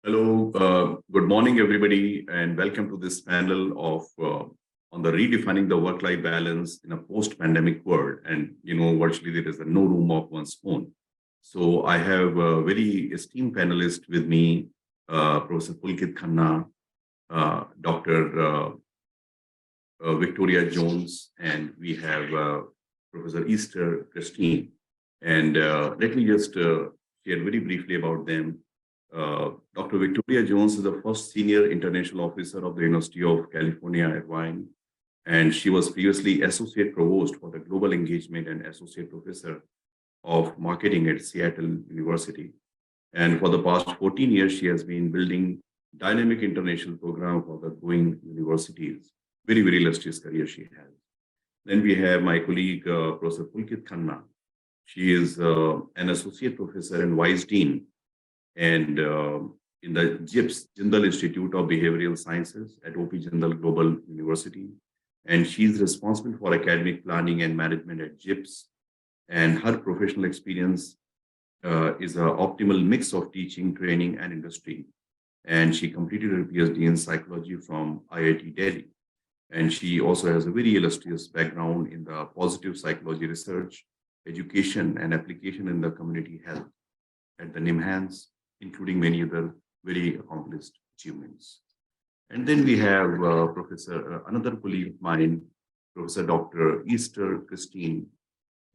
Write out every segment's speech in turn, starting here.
Hello, good morning, everybody, and welcome to this panel of on the redefining the work-life balance in a post-pandemic world. And virtually there is no room of one's own. So I have a very esteemed panelist with me, Professor Pulkit Khanna, Dr. Victoria Jones, and we have Professor Esther Christine. And let me just share very briefly about them. Dr. Victoria Jones is the first senior international officer of the University of California, Irvine, and she was previously associate provost for the global engagement and associate professor of marketing at Seattle University. And for the past 14 years, she has been building dynamic international program for the growing universities. Very, very illustrious career she has. Then we have my colleague, Professor Pulkit Khanna. She is an associate professor and vice dean and in the Jindal Institute of Behavioral Sciences at OP Jindal Global University. And she's responsible for academic planning and management at JIPS. And her professional experience is an optimal mix of teaching, training, and industry. And she completed her PhD in psychology from IIT Delhi. And she also has a very illustrious background in the positive psychology research, education, and application in the community health at the NIMHANS, including many other very accomplished achievements. And then we have another colleague of mine, Professor Dr. Esther Christine,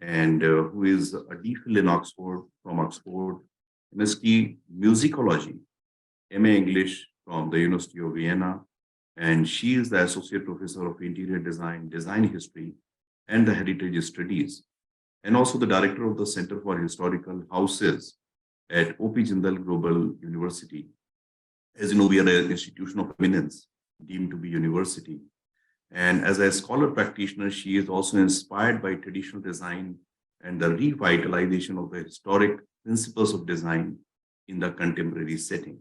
and who is a DPhil in Oxford, from Oxford, MSc Musicology, MA English from the University of Vienna, and she is the Associate Professor of Interior Design, Design History, and the Heritage Studies, and also the Director of the Center for Historical Houses at OP Jindal Global University. As you know, we are an institution of eminence, deemed to be university. And as a scholar practitioner, she is also inspired by traditional design and the revitalization of the historic principles of design in the contemporary setting.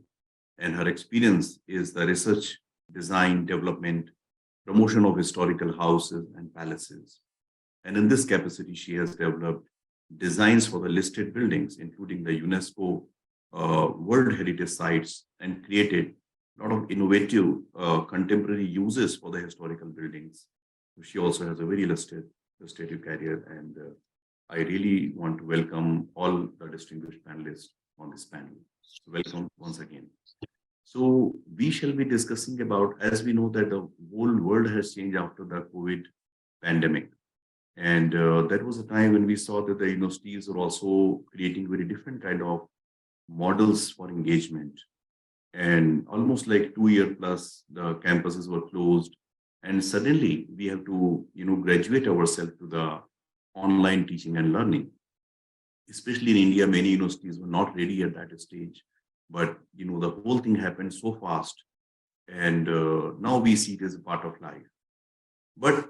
And her experience is the research, design, development, promotion of historical houses and palaces. And in this capacity, she has developed designs for the listed buildings, including the UNESCO World Heritage Sites, and created a lot of innovative contemporary uses for the historical buildings. So she also has a very illustrative career, and I really want to welcome all the distinguished panelists on this panel. So welcome once again. So we shall be discussing about, as we know that the whole world has changed after the COVID pandemic. And that was a time when we saw that the universities are also creating very different kind of models for engagement. And almost like 2 year plus, the campuses were closed. And suddenly we have to, graduate ourselves to the online teaching and learning. Especially in India, many universities were not ready at that stage. But, the whole thing happened so fast. And now we see it as a part of life. But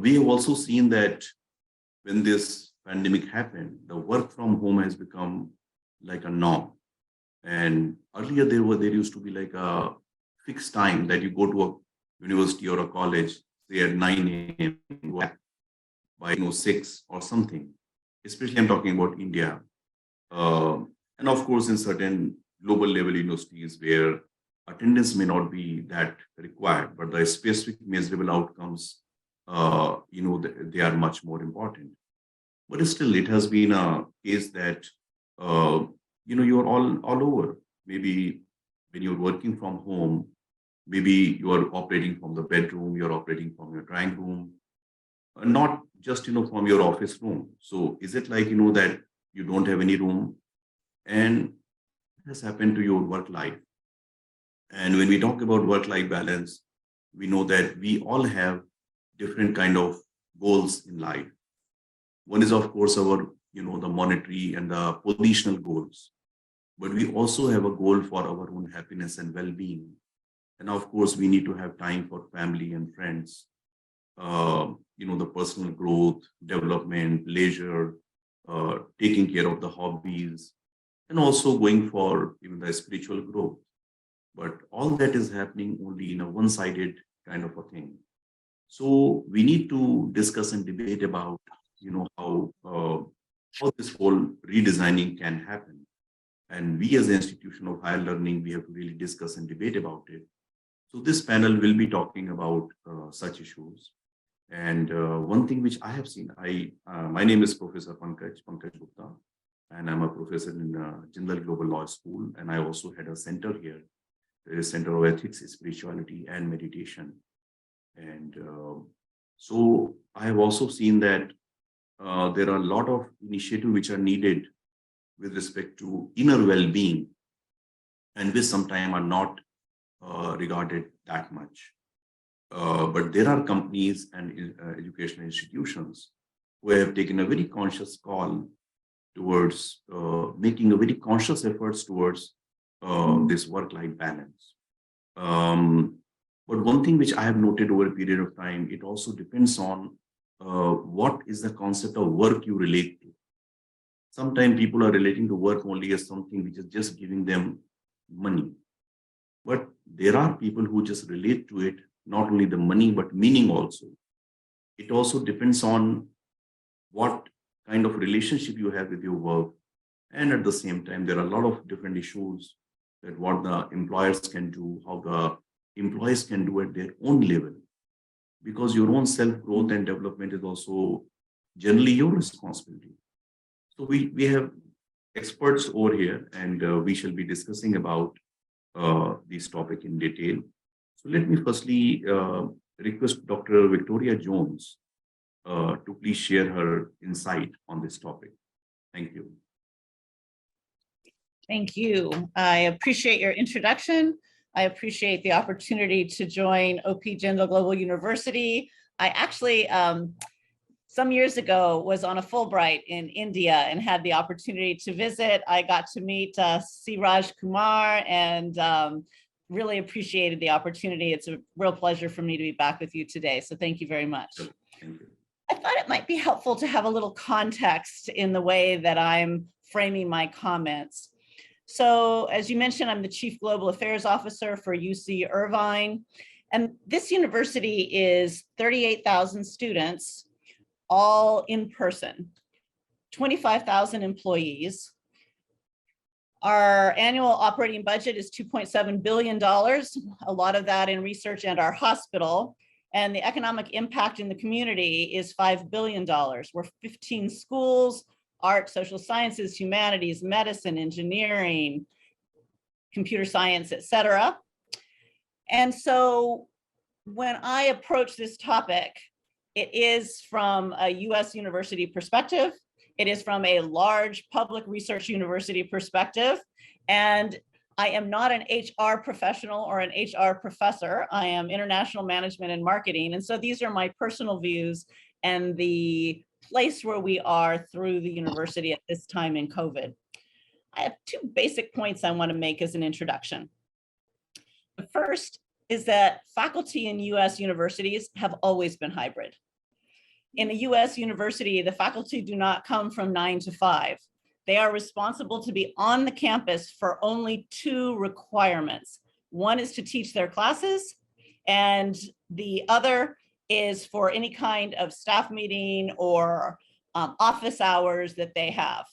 we have also seen that when this pandemic happened, the work from home has become like a norm. And earlier there used to be like a fixed time that you go to a university or a college, say at 9 a.m. by 6 or something. Especially I'm talking about India. And of course, in certain global level universities where attendance may not be that required, but the specific measurable outcomes they are much more important. But still, it has been a case that, you're all over. Maybe when you're working from home, maybe you are operating from the bedroom, you're operating from your drawing room, not just, from your office room. So is it like, that you don't have any room? And what has happened to your work life? And when we talk about work-life balance, we know that we all have different kind of goals in life. One is, of course, our, the monetary and the positional goals. But we also have a goal for our own happiness and well-being. And of course, we need to have time for family and friends, the personal growth, development, leisure, taking care of the hobbies, and also going for even the spiritual growth. But all that is happening only in a one-sided kind of a thing. So we need to discuss and debate about, how this whole redesigning can happen. And we as an institution of higher learning, we have to really discuss and debate about it. So this panel will be talking about such issues. And one thing which I have seen, my name is Professor Pankaj Gupta, and I'm a professor in Jindal Global Law School. And I also had a center here. There is Center of Ethics, Spirituality, and Meditation. And so I have also seen that there are a lot of initiatives which are needed with respect to inner well-being, and which sometimes are not regarded that much. But there are companies and educational institutions who have taken a very conscious call towards making a very conscious efforts towards this work-life balance. But one thing which I have noted over a period of time, it also depends on what is the concept of work you relate to. Sometimes people are relating to work only as something which is just giving them money. But there are people who just relate to it, not only the money, but meaning also. It also depends on what kind of relationship you have with your work. And at the same time, there are a lot of different issues that what the employers can do, how the employees can do at their own level. Because your own self-growth and development is also generally your responsibility. So we have experts over here, and we shall be discussing about this topic in detail. So let me firstly request Dr. Victoria Jones to please share her insight on this topic. Thank you. Thank you. I appreciate your introduction. I appreciate the opportunity to join OP Jindal Global University. I actually, some years ago, was on a Fulbright in India and had the opportunity to visit. I got to meet Siraj Kumar and really appreciated the opportunity. It's a real pleasure for me to be back with you today. So thank you very much. Thank you. I thought it might be helpful to have a little context in the way that I'm framing my comments. So as you mentioned, I'm the Chief Global Affairs Officer for UC Irvine. And this university is 38,000 students, all in person, 25,000 employees. Our annual operating budget is $2.7 billion, a lot of that in research and our hospital. And the economic impact in the community is $5 billion. We're 15 schools, art, social sciences, humanities, medicine, engineering, computer science, et cetera. And so when I approach this topic, it is from a US university perspective. It is from a large public research university perspective. And I am not an HR professional or an HR professor. I am international management and marketing. And so these are my personal views and the place where we are through the university at this time in COVID. I have two basic points I want to make as an introduction. The first is that faculty in US universities have always been hybrid. In a US university, the faculty do not come from 9 to 5. They are responsible to be on the campus for only two requirements. One is to teach their classes, and the other is for any kind of staff meeting or office hours that they have.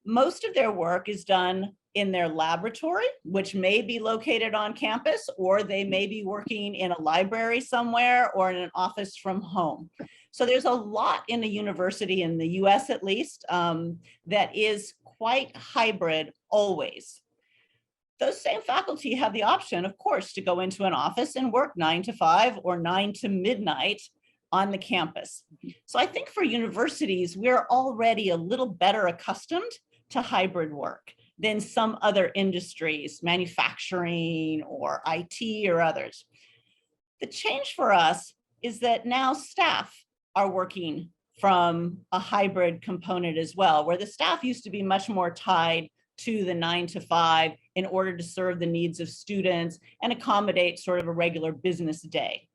Most of their work is done in their laboratory, which may be located on campus, or they may be working in a library somewhere or in an office from home. So there's a lot in a university, in the US at least, that is quite hybrid always. Those same faculty have the option, of course, to go into an office and work 9 to 5 or 9 to midnight on the campus. So I think for universities, we're already a little better accustomed to hybrid work than some other industries, manufacturing or IT or others. The change for us is that now staff are working from a hybrid component as well, where the staff used to be much more tied to the 9 to 5 in order to serve the needs of students and accommodate sort of a regular business day.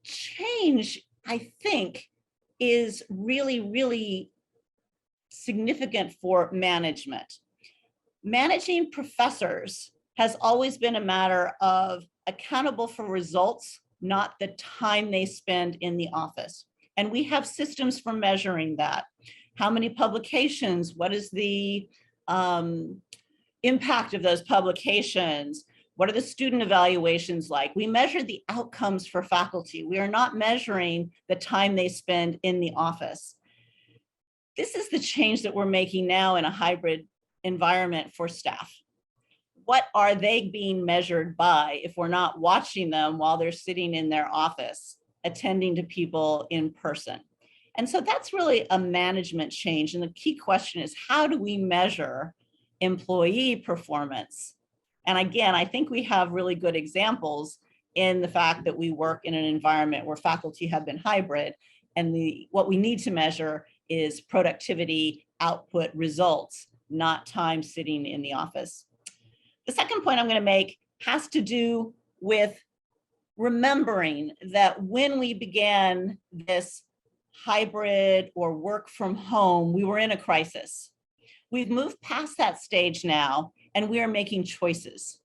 Change, I think, is really, really significant for management. Managing professors has always been a matter of accountable for results, not the time they spend in the office. And we have systems for measuring that. How many publications? What is the impact of those publications? What are the student evaluations like? We measure the outcomes for faculty. We are not measuring the time they spend in the office. This is the change that we're making now in a hybrid environment for staff. What are they being measured by if we're not watching them while they're sitting in their office, attending to people in person? And so that's really a management change. And the key question is, how do we measure employee performance? And again, I think we have really good examples in the fact that we work in an environment where faculty have been hybrid, and what we need to measure is productivity, output, results, not time sitting in the office. The second point I'm going to make has to do with remembering that when we began this hybrid or work from home, we were in a crisis. We've moved past that stage now, and we are making choices.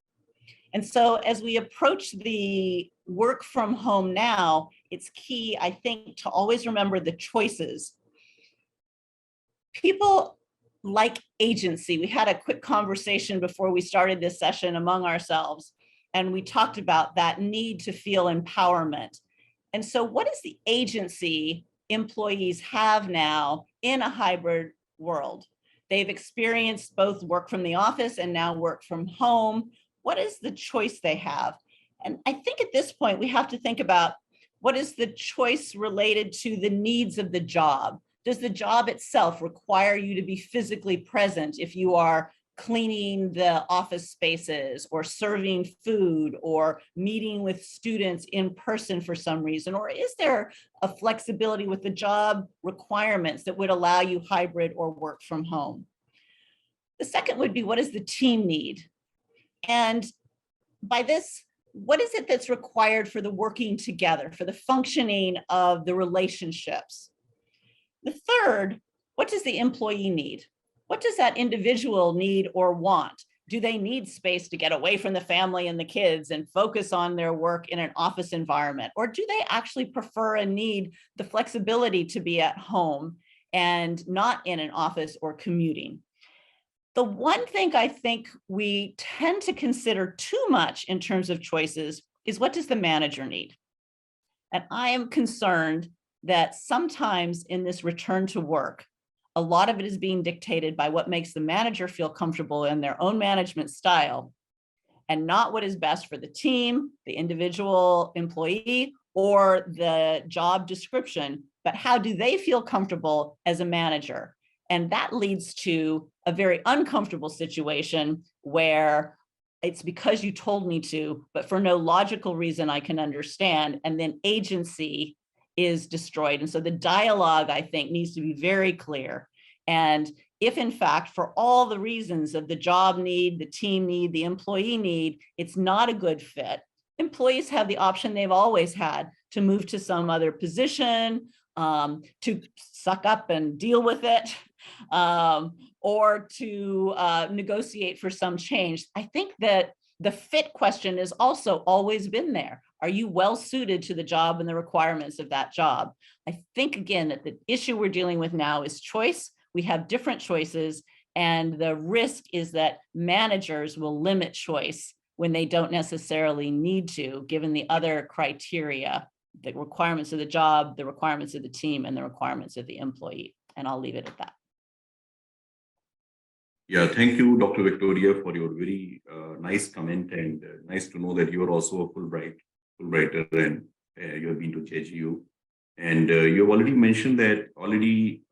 And so as we approach the work from home now, it's key, I think, to always remember the choices. People like agency. We had a quick conversation before we started this session among ourselves, and we talked about that need to feel empowerment. And so what is the agency employees have now in a hybrid world? They've experienced both work from the office and now work from home. What is the choice they have? And I think at this point, we have to think about what is the choice related to the needs of the job. Does the job itself require you to be physically present if you are cleaning the office spaces or serving food or meeting with students in person for some reason? Or is there a flexibility with the job requirements that would allow you hybrid or work from home? The second would be, what does the team need? And by this, what is it that's required for the working together, for the functioning of the relationships? The third, what does the employee need? What does that individual need or want? Do they need space to get away from the family and the kids and focus on their work in an office environment? Or do they actually prefer and need the flexibility to be at home and not in an office or commuting? The one thing I think we tend to consider too much in terms of choices is, what does the manager need? And I am concerned that sometimes in this return to work, a lot of it is being dictated by what makes the manager feel comfortable in their own management style, and not what is best for the team, the individual employee, or the job description, but how do they feel comfortable as a manager? And that leads to a very uncomfortable situation where it's because you told me to, but for no logical reason I can understand, and then agency is destroyed. And so the dialogue, I think, needs to be very clear. And if in fact, for all the reasons of the job need, the team need, the employee need, it's not a good fit, employees have the option they've always had to move to some other position, to suck up and deal with it, or to negotiate for some change. I think that the fit question has also always been there. Are you well suited to the job and the requirements of that job? I think, again, that the issue we're dealing with now is choice. We have different choices, and the risk is that managers will limit choice when they don't necessarily need to, given the other criteria, the requirements of the job, the requirements of the team, and the requirements of the employee. And I'll leave it at that. Yeah, thank you, Dr. Victoria, for your very nice comment, and nice to know that you are also a Fulbrighter, and you have been to JGU. And you have already mentioned that already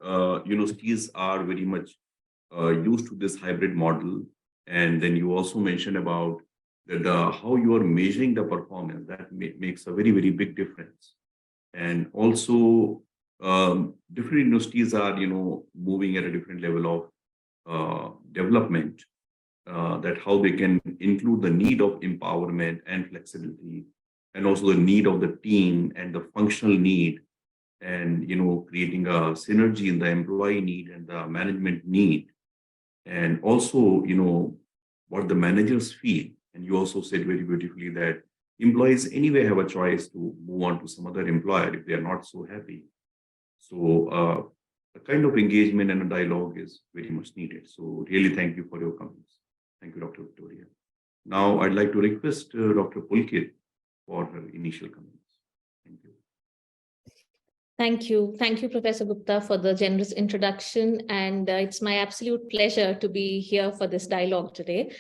universities are very much used to this hybrid model. And then you also mentioned about that how you are measuring the performance, that makes a very, very big difference. And also different universities are, moving at a different level of development, that how they can include the need of empowerment and flexibility, and also the need of the team and the functional need, and creating a synergy in the employee need and the management need, and also what the managers feel. And you also said very beautifully that employees anyway have a choice to move on to some other employer if they are not so happy. So a kind of engagement and a dialogue is very much needed. So really thank you for your comments. Thank you, Dr. Victoria. Now I'd like to request Dr. Pulkit for her initial comments. Thank you. Thank you. Thank you, Professor Gupta, for the generous introduction. And it's my absolute pleasure to be here for this dialogue today.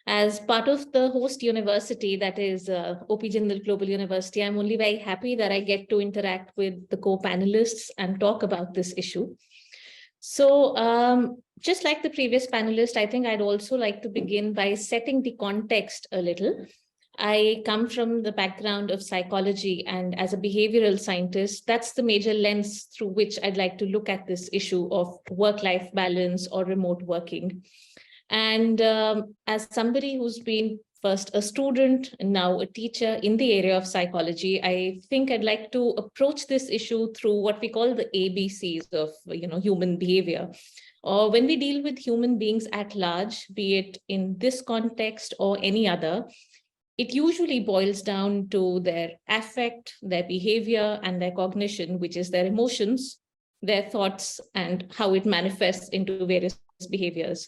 As part of the host university, that is OP Jindal Global University, I'm only very happy that I get to interact with the co-panelists and talk about this issue. So just like the previous panelist, I think I'd also like to begin by setting the context a little. I come from the background of psychology, and as a behavioral scientist, that's the major lens through which I'd like to look at this issue of work-life balance or remote working. And as somebody who's been first a student and now a teacher in the area of psychology, I think I'd like to approach this issue through what we call the ABCs of human behavior. Or when we deal with human beings at large, be it in this context or any other, it usually boils down to their affect, their behavior, and their cognition, which is their emotions, their thoughts, and how it manifests into various behaviors.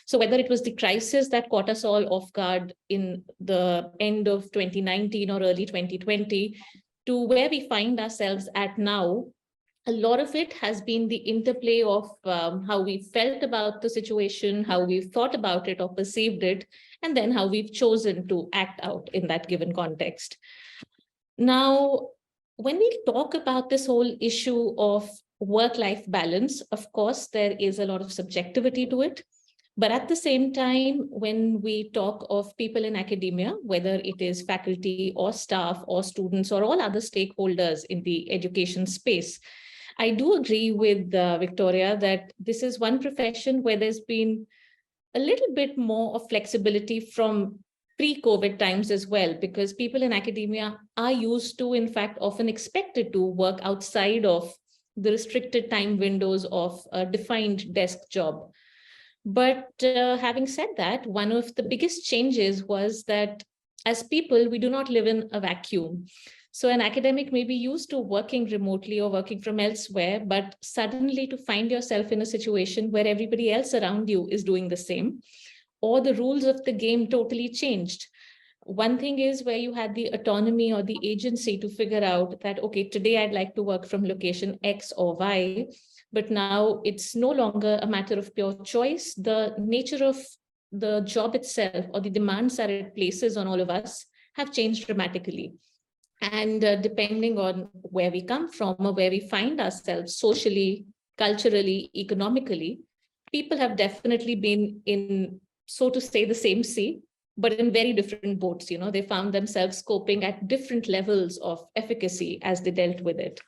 So whether it was the crisis that caught us all off guard in the end of 2019 or early 2020, to where we find ourselves at now, a lot of it has been the interplay of how we felt about the situation, how we've thought about it or perceived it, and then how we've chosen to act out in that given context. Now, when we talk about this whole issue of work-life balance, of course, there is a lot of subjectivity to it. But at the same time, when we talk of people in academia, whether it is faculty or staff or students or all other stakeholders in the education space, I do agree with Victoria that this is one profession where there's been a little bit more of flexibility from pre-COVID times as well, because people in academia are used to, in fact, often expected to work outside of the restricted time windows of a defined desk job. But having said that, one of the biggest changes was that as people, we do not live in a vacuum. So an academic may be used to working remotely or working from elsewhere, but suddenly to find yourself in a situation where everybody else around you is doing the same, or the rules of the game totally changed. One thing is where you had the autonomy or the agency to figure out that, okay, today I'd like to work from location X or Y, but now it's no longer a matter of pure choice. The nature of the job itself or the demands that it places on all of us have changed dramatically. And depending on where we come from or where we find ourselves socially, culturally, economically, people have definitely been in, so to say, the same sea, but in very different boats. They found themselves coping at different levels of efficacy as they dealt with it.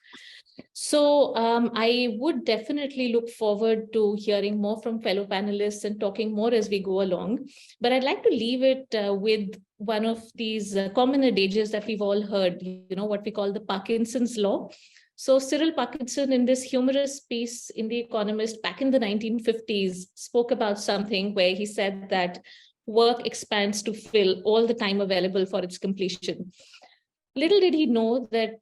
So I would definitely look forward to hearing more from fellow panelists and talking more as we go along. But I'd like to leave it with one of these common adages that we've all heard, what we call the Parkinson's law. So Cyril Parkinson, in this humorous piece in The Economist back in the 1950s, spoke about something where he said that work expands to fill all the time available for its completion. Little did he know that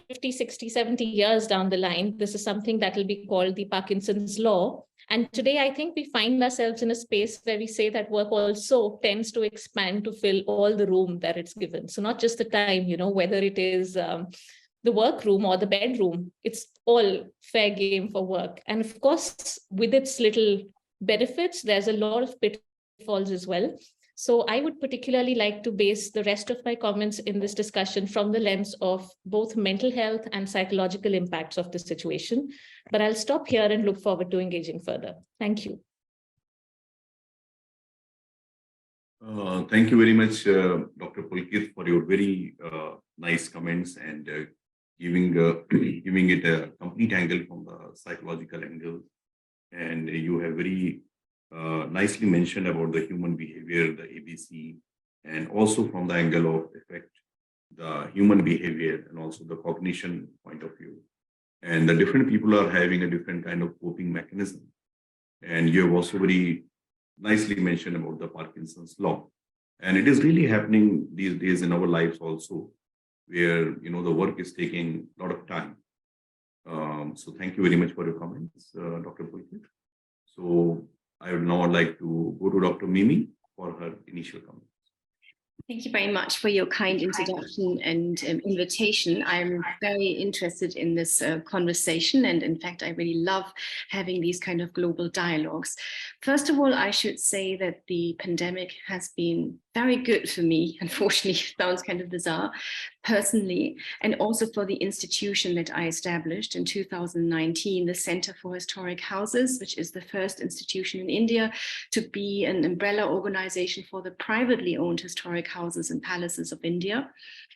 50, 60, 70 years down the line, this is something that will be called the Parkinson's law. And today, I think we find ourselves in a space where we say that work also tends to expand to fill all the room that it's given. So not just the time, whether it is the workroom or the bedroom, it's all fair game for work. And of course, with its little benefits, there's a lot of pitfalls as well. So I would particularly like to base the rest of my comments in this discussion from the lens of both mental health and psychological impacts of the situation. But I'll stop here and look forward to engaging further. Thank you. Thank you very much, Dr. Pulkit, for your very nice comments and giving it a complete angle from the psychological angle. And you have very nicely mentioned about the human behavior, the ABC, and also from the angle of effect, the human behavior and also the cognition point of view. And the different people are having a different kind of coping mechanism. And you have also very nicely mentioned about the Parkinson's law. And it is really happening these days in our lives also, where the work is taking a lot of time. So thank you very much for your comments, Dr. Pulkit. So I would now like to go to Dr. Mimi for her initial comments. Thank you very much for your kind introduction and invitation. I'm very interested in this conversation, and in fact, I really love having these kind of global dialogues. First of all, I should say that the pandemic has been very good for me. Unfortunately, it sounds kind of bizarre, personally, and also for the institution that I established in 2019, the Center for Historic Houses, which is the first institution in India to be an umbrella organization for the privately owned historic houses and palaces of India.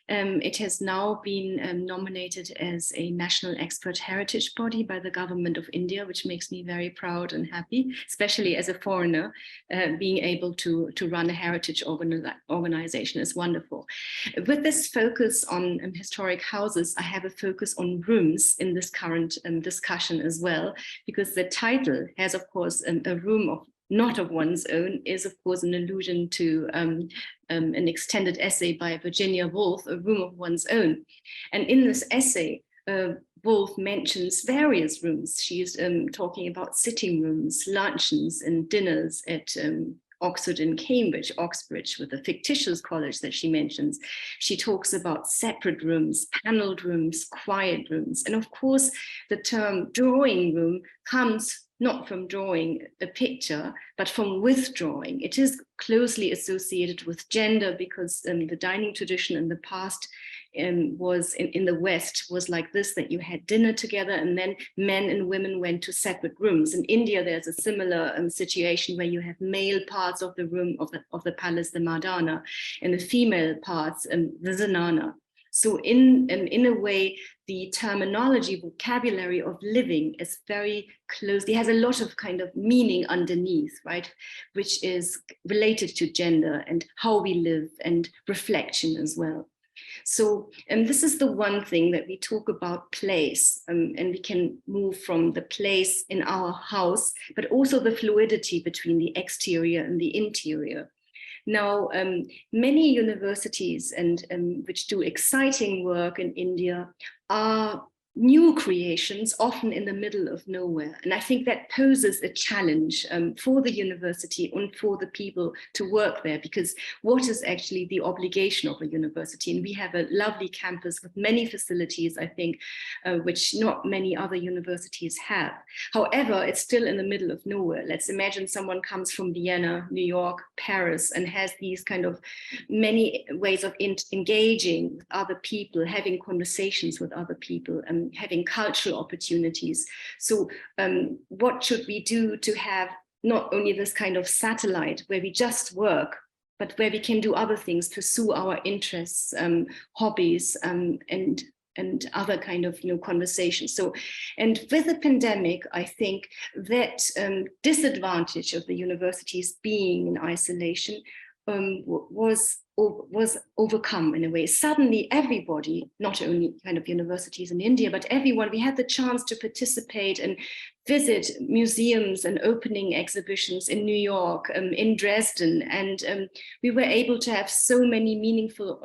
It has now been nominated as a national expert heritage body by the government of India, which makes me very proud and happy, especially as a foreigner. Being able to run a heritage organization is wonderful. With this focus on historic houses, I have a focus on rooms in this current discussion as well, because the title has, of course, a room of not of one's own is, of course, an allusion to an extended essay by Virginia Woolf, A Room of One's Own. And in this essay, Woolf mentions various rooms. She's talking about sitting rooms, luncheons and dinners at Oxford and Cambridge, Oxbridge, with the fictitious college that she mentions. She talks about separate rooms, paneled rooms, quiet rooms. And of course, the term drawing room comes not from drawing a picture, but from withdrawing. It is closely associated with gender because the dining tradition in the past was in the West was like this, that you had dinner together and then men and women went to separate rooms. In India, there's a similar situation where you have male parts of the room of the palace, the Mardana, and the female parts, the Zanana. So in a way, the terminology, vocabulary of living is very closely, has a lot of kind of meaning underneath, right? Which is related to gender and how we live and reflection as well. So this is the one thing that we talk about place, and we can move from the place in our house, but also the fluidity between the exterior and the interior. Now, many universities and which do exciting work in India are new creations, often in the middle of nowhere. And I think that poses a challenge for the university and for the people to work there, because what is actually the obligation of a university? And we have a lovely campus with many facilities, I think, which not many other universities have. However, it's still in the middle of nowhere. Let's imagine someone comes from Vienna, New York, Paris, and has these kind of many ways of engaging with other people, having conversations with other people, and having cultural opportunities. So what should we do to have not only this kind of satellite where we just work, but where we can do other things, pursue our interests, hobbies, and other kind of conversations. So, and with the pandemic, I think that disadvantage of the universities being in isolation was overcome in a way. Suddenly everybody, not only kind of universities in India, but everyone, we had the chance to participate and visit museums and opening exhibitions in New York, in Dresden, and we were able to have so many meaningful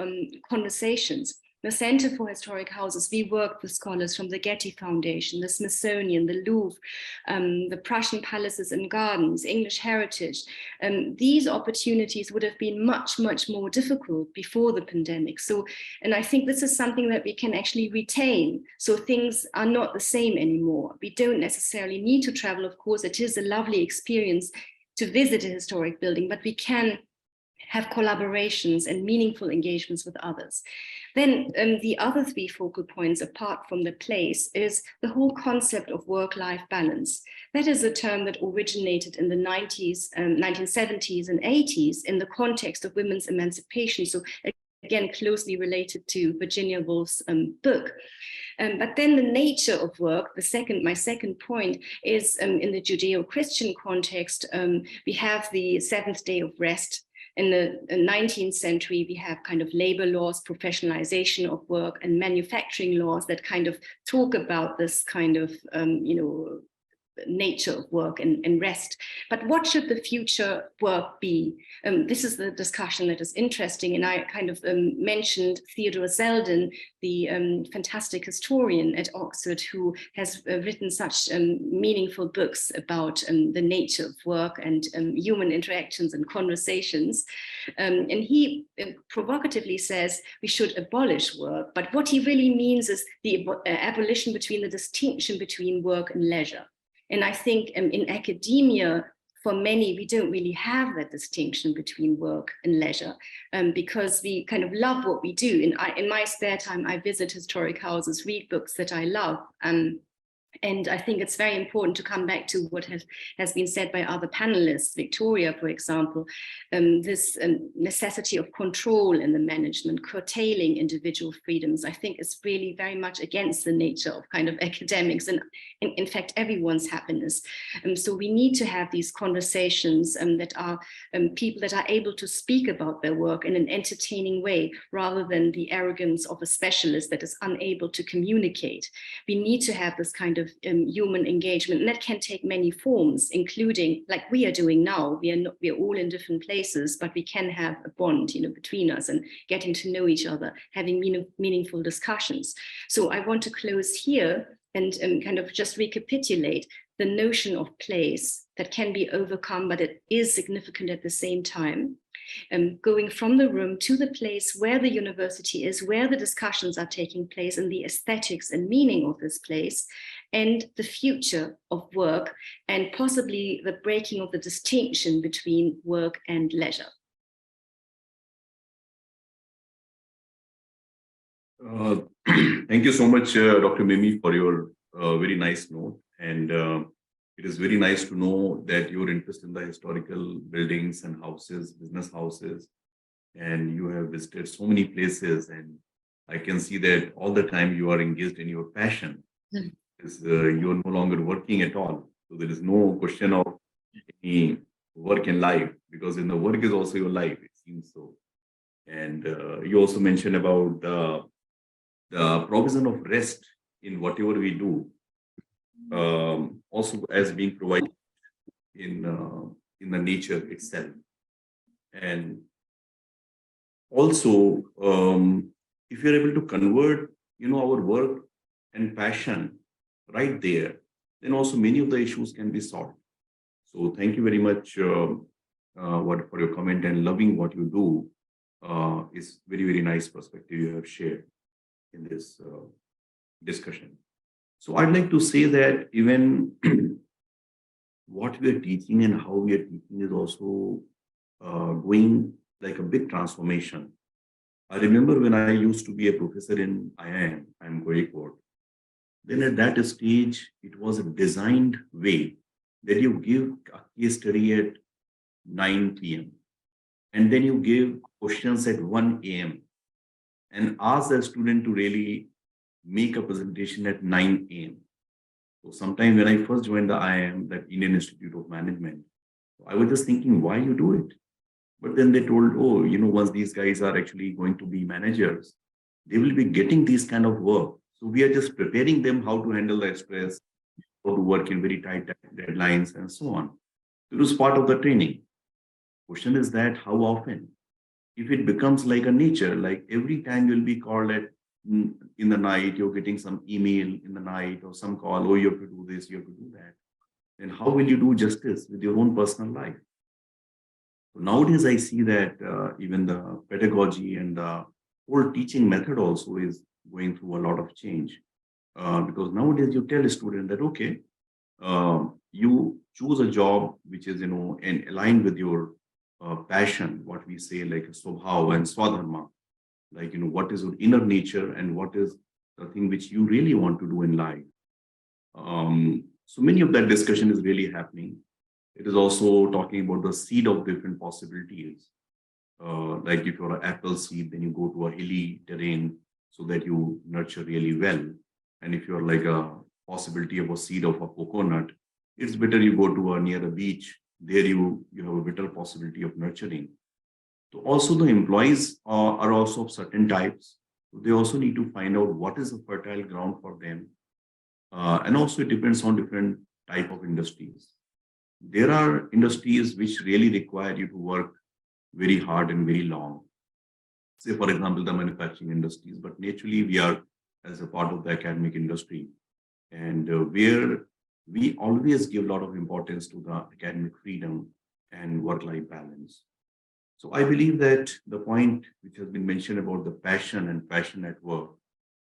conversations. The Center for Historic Houses, we worked with scholars from the Getty Foundation, the Smithsonian, the Louvre, the Prussian Palaces and Gardens, English Heritage. These opportunities would have been much, much more difficult before the pandemic. So, and I think this is something that we can actually retain. So things are not the same anymore. We don't necessarily need to travel. Of course, it is a lovely experience to visit a historic building, but we can have collaborations and meaningful engagements with others. Then the other three focal points, apart from the place, is the whole concept of work-life balance. That is a term that originated in the 1970s and 80s in the context of women's emancipation. So again, closely related to Virginia Woolf's book. But then the nature of work, my second point is in the Judeo-Christian context, we have the seventh day of rest. In the 19th century, we have kind of labor laws, professionalization of work, and manufacturing laws that kind of talk about this kind of, nature of work and rest. But what should the future work be? This is the discussion that is interesting. And I kind of mentioned Theodore Zeldin, the fantastic historian at Oxford, who has written such meaningful books about the nature of work and human interactions and conversations. And he provocatively says we should abolish work, but what he really means is the abolition between the distinction between work and leisure. And I think in academia, for many, we don't really have that distinction between work and leisure because we kind of love what we do. In my spare time, I visit historic houses, read books that I love. And I think it's very important to come back to what has been said by other panelists, Victoria, for example, this necessity of control in the management, curtailing individual freedoms, I think is really very much against the nature of kind of academics and in fact, everyone's happiness. So we need to have these conversations that are people that are able to speak about their work in an entertaining way, rather than the arrogance of a specialist that is unable to communicate. We need to have this kind of human engagement, and that can take many forms, including like we are doing now. We are all in different places, but we can have a bond, between us and getting to know each other, having meaningful discussions. So I want to close here and kind of just recapitulate the notion of place that can be overcome, but it is significant at the same time. Going from the room to the place where the university is, where the discussions are taking place, and the aesthetics and meaning of this place, and the future of work, and possibly the breaking of the distinction between work and leisure. Thank you so much, Dr. Mimi, for your very nice note. And it is very nice to know that your interest in the historical buildings and houses, business houses, and you have visited so many places. And I can see that all the time you are engaged in your passion. You are no longer working at all. So there is no question of any work in life, because in the work is also your life, it seems so. And you also mentioned about the provision of rest in whatever we do, also as being provided in the nature itself. And also, if you're able to convert, our work and passion right there, then also many of the issues can be solved. So thank you very much for your comment, and loving what you do is very, very nice perspective you have shared in this discussion. So I'd like to say that even what we are teaching and how we are teaching is also going like a big transformation. I remember when I used to be a professor in IIM, Kozhikode. Then at that stage, it was a designed way that you give a case study at 9 p.m. and then you give questions at 1 a.m. and ask the student to really make a presentation at 9 a.m. So sometime when I first joined the IIM, that Indian Institute of Management, I was just thinking, why you do it? But then they told, oh, once these guys are actually going to be managers, they will be getting this kind of work. So we are just preparing them how to handle the stress, how to work in very tight deadlines and so on. It was part of the training. Question is that how often? If it becomes like a nature, like every time you'll be called in the night, you're getting some email in the night or some call, oh, you have to do this, you have to do that. Then how will you do justice with your own personal life? So nowadays, I see that even the pedagogy and the whole teaching method also is going through a lot of change. Because nowadays you tell a student that, okay, you choose a job which is, and aligned with your passion, what we say like Swabhav and Swadharma, like, what is your inner nature and what is the thing which you really want to do in life. So many of that discussion is really happening. It is also talking about the seed of different possibilities. Like if you're an apple seed, then you go to a hilly terrain so that you nurture really well. And if you're like a possibility of a seed of a coconut, it's better you go to near a beach. There you have a better possibility of nurturing. So also the employees are also of certain types. So they also need to find out what is a fertile ground for them. And also it depends on different type of industries. There are industries which really require you to work very hard and very long. Say, for example, the manufacturing industries, but naturally we are as a part of the academic industry, and where we always give a lot of importance to the academic freedom and work-life balance. So I believe that the point which has been mentioned about the passion and passion at work,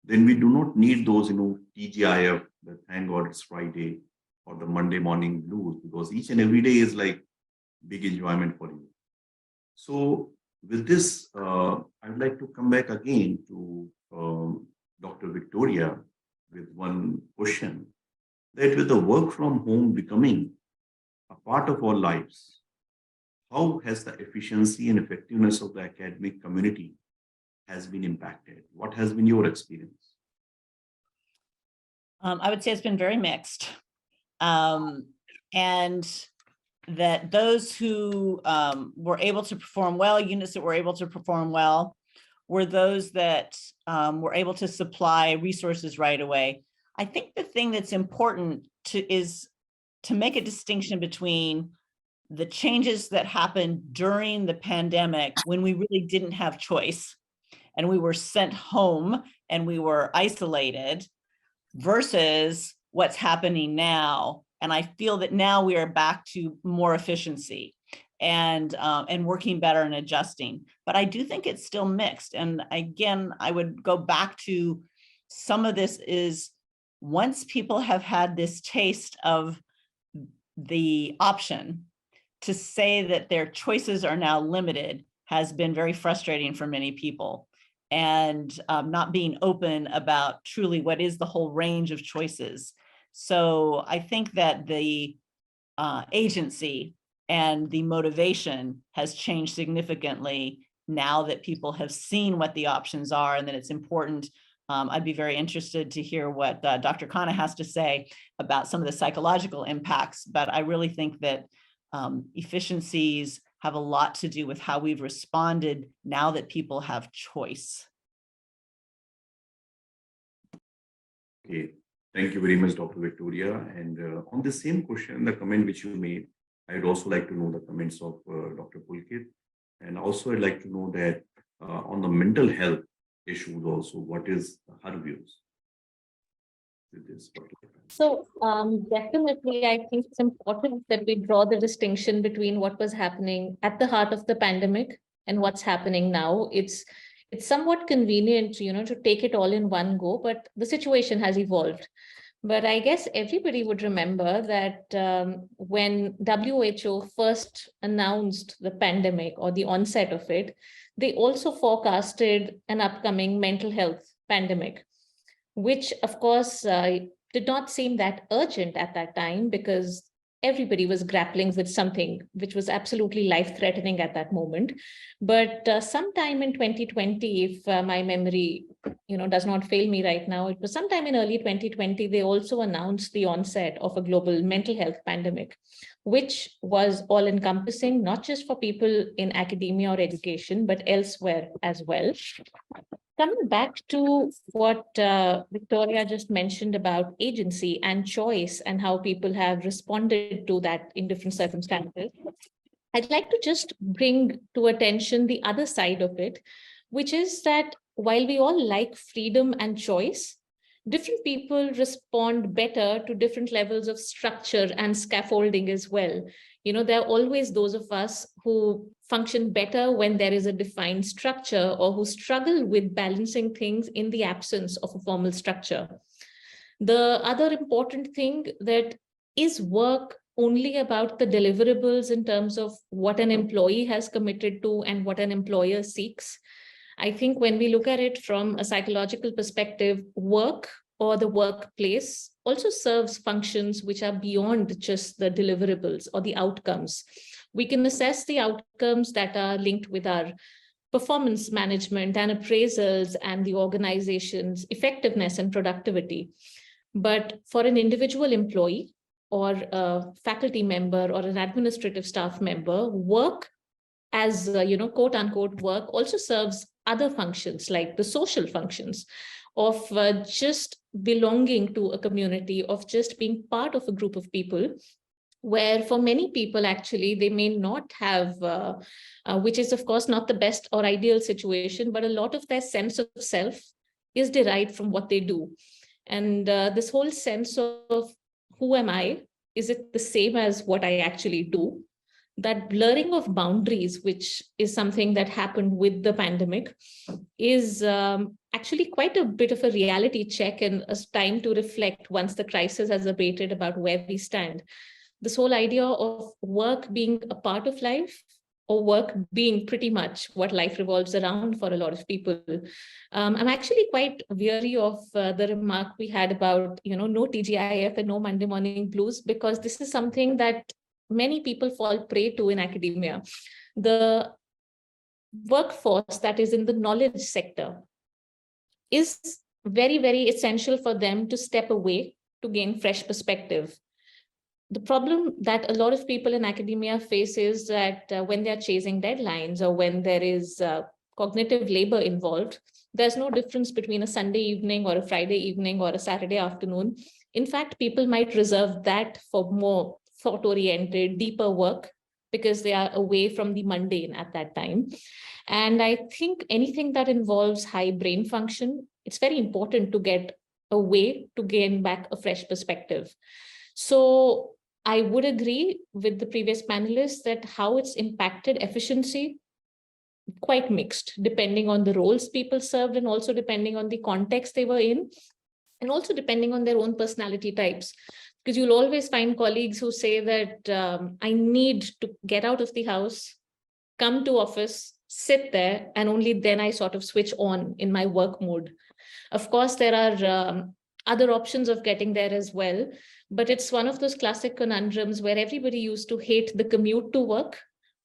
then we do not need those, TGIF, the thank God it's Friday, or the Monday morning blues, because each and every day is like big enjoyment for you. So with this, I would like to come back again to Dr. Victoria with one question, that with the work from home becoming a part of our lives, how has the efficiency and effectiveness of the academic community has been impacted? What has been your experience? I would say it's been very mixed. And that those who were able to perform well, units that were able to perform well, were those that were able to supply resources right away. I think the thing that's important is to make a distinction between the changes that happened during the pandemic, when we really didn't have choice and we were sent home and we were isolated, versus what's happening now. And I feel that now we are back to more efficiency and working better and adjusting. But I do think it's still mixed. And again, I would go back to some of this is once people have had this taste of the option, to say that their choices are now limited has been very frustrating for many people. And not being open about truly what is the whole range of choices. So I think that the agency and the motivation has changed significantly now that people have seen what the options are and that it's important. I'd be very interested to hear what Dr. Khanna has to say about some of the psychological impacts, but I really think that efficiencies have a lot to do with how we've responded now that people have choice. Okay, thank you very much, Dr. Victoria. And on the same question, the comment which you made, I'd also like to know the comments of Dr. Pulkit. And also I'd like to know that on the mental health issues also, what is her views with this particular? So definitely, I think it's important that we draw the distinction between what was happening at the heart of the pandemic and what's happening now. It's somewhat convenient, to take it all in one go, but the situation has evolved. But I guess everybody would remember that when WHO first announced the pandemic or the onset of it, they also forecasted an upcoming mental health pandemic, which of course did not seem that urgent at that time because everybody was grappling with something which was absolutely life-threatening at that moment. But sometime in 2020, if my memory does not fail me right now, it was sometime in early 2020, they also announced the onset of a global mental health pandemic, which was all-encompassing, not just for people in academia or education, but elsewhere as well. Coming back to what Victoria just mentioned about agency and choice and how people have responded to that in different circumstances, I'd like to just bring to attention the other side of it, which is that while we all like freedom and choice, different people respond better to different levels of structure and scaffolding as well. There are always those of us who function better when there is a defined structure or who struggle with balancing things in the absence of a formal structure. The other important thing that is work only about the deliverables in terms of what an employee has committed to and what an employer seeks. I think when we look at it from a psychological perspective, work or the workplace also serves functions which are beyond just the deliverables or the outcomes. We can assess the outcomes that are linked with our performance management and appraisals and the organization's effectiveness and productivity. But for an individual employee or a faculty member or an administrative staff member, work as quote unquote work also serves other functions like the social functions of just belonging to a community, of just being part of a group of people, where for many people, actually, they may not have, which is, of course, not the best or ideal situation, but a lot of their sense of self is derived from what they do. And this whole sense of who am I? Is it the same as what I actually do? That blurring of boundaries, which is something that happened with the pandemic, is actually quite a bit of a reality check and a time to reflect once the crisis has abated about where we stand. This whole idea of work being a part of life, or work being pretty much what life revolves around for a lot of people. I'm actually quite weary of the remark we had about, no TGIF and no Monday morning blues, because this is something that many people fall prey to in academia. The workforce that is in the knowledge sector is very, very essential for them to step away to gain fresh perspective. The problem that a lot of people in academia face is that when they're chasing deadlines, or when there is cognitive labor involved, there's no difference between a Sunday evening or a Friday evening or a Saturday afternoon. In fact, people might reserve that for more thought-oriented, deeper work, because they are away from the mundane at that time. And I think anything that involves high brain function, it's very important to get a way to gain back a fresh perspective. So I would agree with the previous panelists that how it's impacted efficiency, quite mixed, depending on the roles people served, and also depending on the context they were in, and also depending on their own personality types. Because you'll always find colleagues who say that I need to get out of the house, come to office, sit there, and only then I sort of switch on in my work mode. Of course, there are other options of getting there as well, but it's one of those classic conundrums where everybody used to hate the commute to work,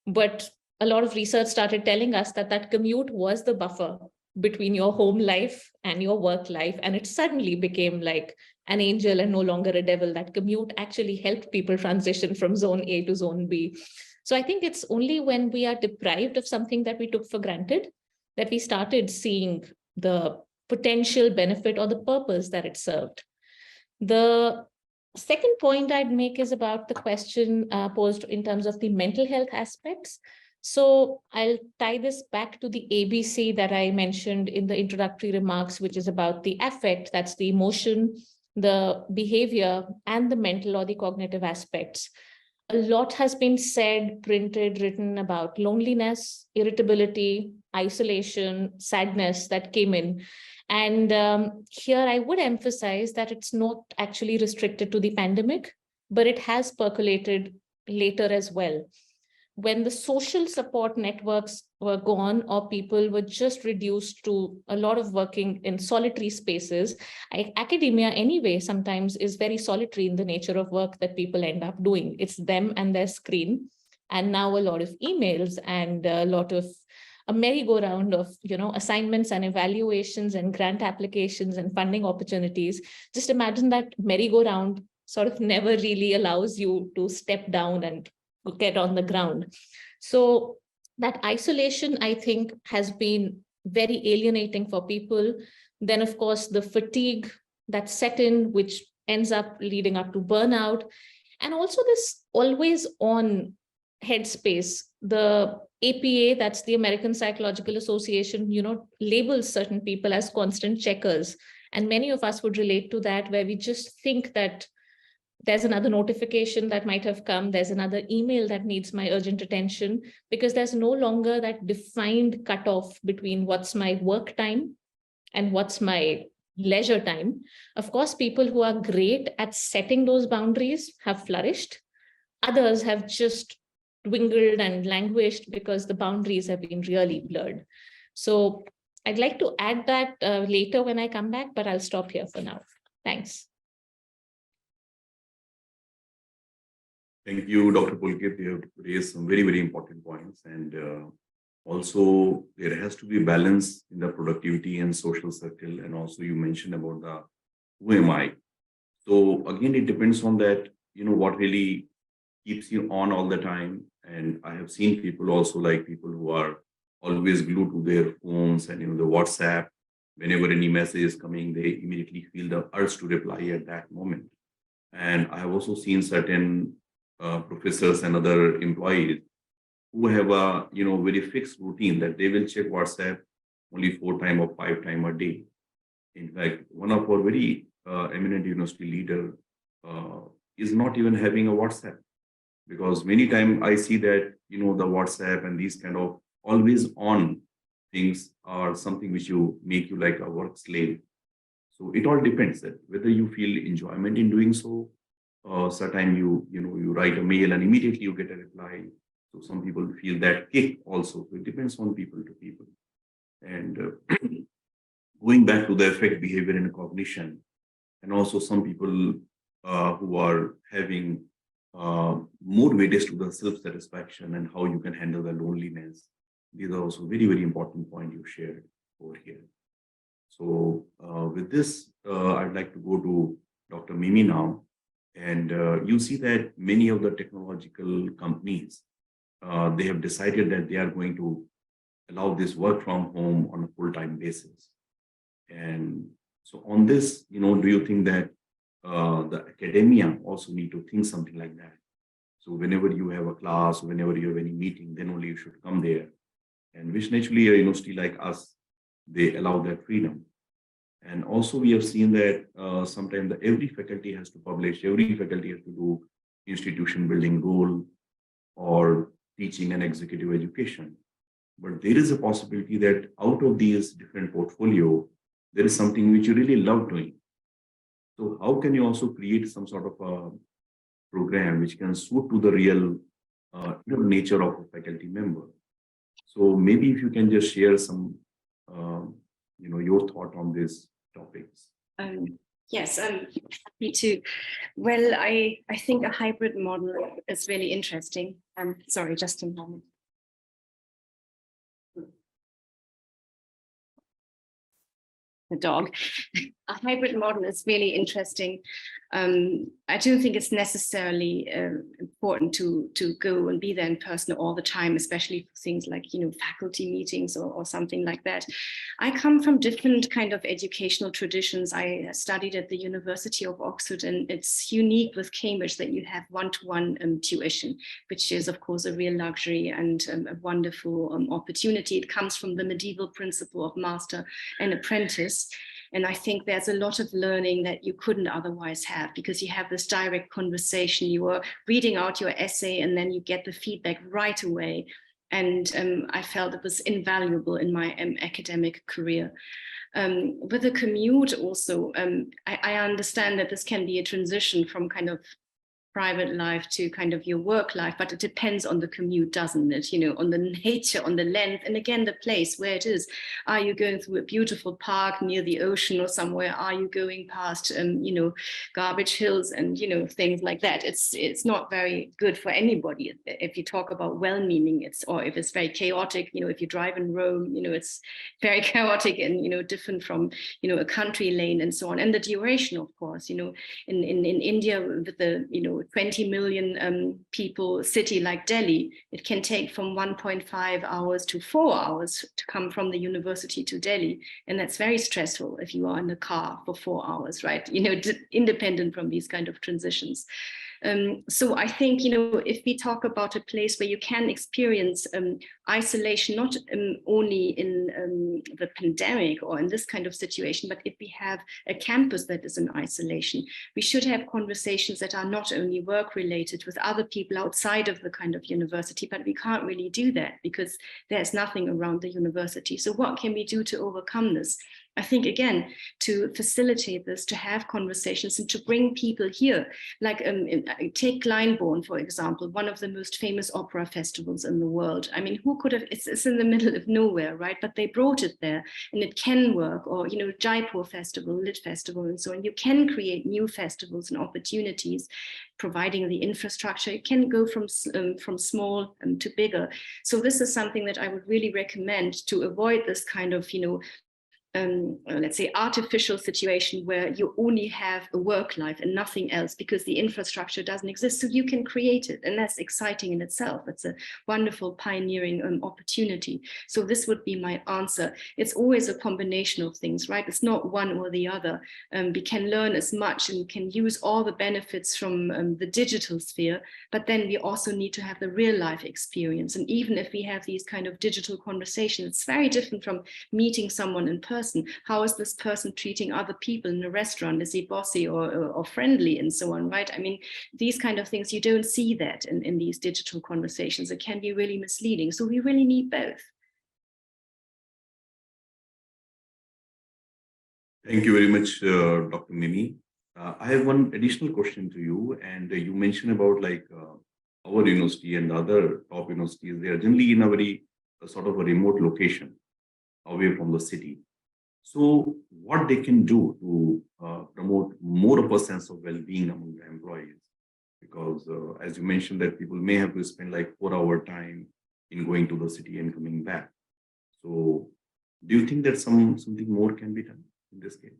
but a lot of research started telling us that that commute was the buffer between your home life and your work life, and it suddenly became like an angel and no longer a devil. That commute actually helped people transition from zone A to zone B. So I think it's only when we are deprived of something that we took for granted that we started seeing the potential benefit or the purpose that it served. The second point I'd make is about the question posed in terms of the mental health aspects. So I'll tie this back to the ABC that I mentioned in the introductory remarks, which is about the affect, that's the emotion, the behavior, and the mental or the cognitive aspects. A lot has been said, printed, written about loneliness, irritability, isolation, sadness that came in. And here I would emphasize that it's not actually restricted to the pandemic, but it has percolated later as well. When the social support networks were gone, or people were just reduced to a lot of working in solitary spaces, academia anyway sometimes is very solitary in the nature of work that people end up doing. It's them and their screen, and now a lot of emails and a lot of a merry-go-round of assignments and evaluations and grant applications and funding opportunities. Just imagine that merry-go-round sort of never really allows you to step down and get on the ground. So that isolation, I think, has been very alienating for people. Then, of course, the fatigue that set in, which ends up leading up to burnout, and also this always on headspace. The APA, that's the American Psychological Association, labels certain people as constant checkers. And many of us would relate to that, where we just think that there's another notification that might have come, there's another email that needs my urgent attention, because there's no longer that defined cutoff between what's my work time and what's my leisure time. Of course, people who are great at setting those boundaries have flourished. Others have just dwindled and languished because the boundaries have been really blurred. So I'd like to add that later when I come back, but I'll stop here for now. Thanks. Thank you, Dr. Pulkit. You have raised some very, very important points. And also, there has to be balance in the productivity and social circle. And also, you mentioned about the who am I? So again, it depends on that, what really keeps you on all the time. And I have seen people also, like people who are always glued to their phones and, the WhatsApp. whenever any message is coming, they immediately feel the urge to reply at that moment. And I have also seen certain professors and other employees who have a very fixed routine that they will check WhatsApp only 4 times or 5 times a day. In fact, one of our very eminent university leader is not even having a WhatsApp, because many times I see that the WhatsApp and these kind of always on things are something which make you like a work slave. So it all depends that whether you feel enjoyment in doing so. Sometimes you write a mail and immediately you get a reply. So some people feel that kick also. So it depends on people to people. And going back to the affect behavior and cognition, and also some people who are having more weightage to the self-satisfaction and how you can handle the loneliness. These are also very, very important points you shared over here. So with this, I'd like to go to Dr. Mimi now. And you see that many of the technological companies, they have decided that they are going to allow this work from home on a full-time basis. And so on this, do you think that the academia also need to think something like that? So whenever you have a class, whenever you have any meeting, then only you should come there. And which naturally a university like us, they allow that freedom. And also we have seen that sometimes every faculty has to publish, every faculty has to do institution building role or teaching and executive education. But there is a possibility that out of these different portfolio, there is something which you really love doing. So how can you also create some sort of a program which can suit to the real nature of a faculty member? So maybe if you can just share some, your thought on these topics. Yes, I'm happy to. Well, I think a hybrid model is really interesting. Sorry, just a moment. The dog. A hybrid model is really interesting. I don't think it's necessarily important to go and be there in person all the time, especially for things like faculty meetings or something like that. I come from different kind of educational traditions. I studied at the University of Oxford, and it's unique with Cambridge that you have one-to-one tuition, which is of course a real luxury and a wonderful opportunity. It comes from the medieval principle of master and apprentice. And I think there's a lot of learning that you couldn't otherwise have, because you have this direct conversation. You are reading out your essay and then you get the feedback right away. And I felt it was invaluable in my academic career. With the commute also, I understand that this can be a transition from kind of private life to kind of your work life, but it depends on the commute, doesn't it? On the nature, on the length, and again, the place where it is. Are you going through a beautiful park near the ocean or somewhere? Are you going past, garbage hills and, things like that? It's not very good for anybody. If you talk about well-meaning, or if it's very chaotic, if you drive in Rome, it's very chaotic and, different from, a country lane and so on. And the duration, of course, in India with the, 20 million people city like Delhi, it can take from 1.5 hours to 4 hours to come from the university to Delhi. And that's very stressful if you are in the car for 4 hours, right? Independent from these kind of transitions. So I think, if we talk about a place where you can experience isolation, not only in the pandemic or in this kind of situation, but if we have a campus that is in isolation, we should have conversations that are not only work related with other people outside of the kind of university, but we can't really do that because there's nothing around the university. So what can we do to overcome this? I think, again, to facilitate this, to have conversations and to bring people here, like take Glyndebourne, for example, one of the most famous opera festivals in the world. I mean, who could have, it's in the middle of nowhere, right? But they brought it there and it can work. Or, Jaipur Festival, Lit Festival, and so on. You can create new festivals and opportunities, providing the infrastructure. It can go from small to bigger. So this is something that I would really recommend to avoid this kind of, let's say, artificial situation where you only have a work life and nothing else because the infrastructure doesn't exist. So you can create it, and that's exciting in itself. It's a wonderful pioneering opportunity. So this would be my answer. It's always a combination of things, right? It's not one or the other. We can learn as much and can use all the benefits from the digital sphere, but then we also need to have the real life experience. And even if we have these kind of digital conversations, it's very different from meeting someone in person. How is this person treating other people in a restaurant? Is he bossy or friendly and so on, right? I mean, these kind of things, you don't see that in these digital conversations. It can be really misleading. So we really need both. Thank you very much, Dr. Mimi. I have one additional question to you, and you mentioned about like our university and other top universities. They are generally in a very sort of a remote location away from the city. So what they can do to promote more of a sense of well-being among the employees? Because as you mentioned that people may have to spend like 4-hour time in going to the city and coming back. So do you think that something more can be done in this case?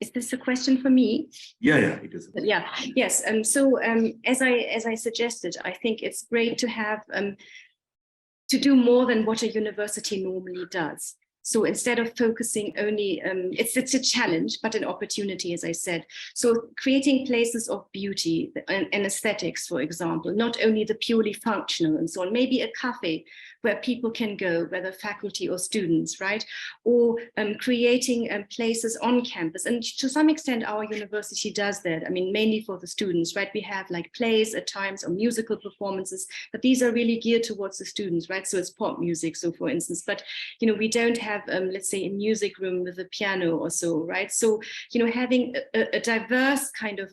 Is this a question for me? Yeah, it is. Yeah, yes. So as I suggested, I think it's great to have to do more than what a university normally does. So instead of focusing only, it's a challenge, but an opportunity, as I said. So creating places of beauty and aesthetics, for example, not only the purely functional and so on, maybe a cafe where people can go, whether faculty or students, right? Or creating places on campus. And to some extent, our university does that. I mean, mainly for the students, right? We have like plays at times or musical performances, but these are really geared towards the students, right? So it's pop music, so for instance, but, you know, we don't have, let's say, a music room with a piano or so, right? So, you know, having a diverse kind of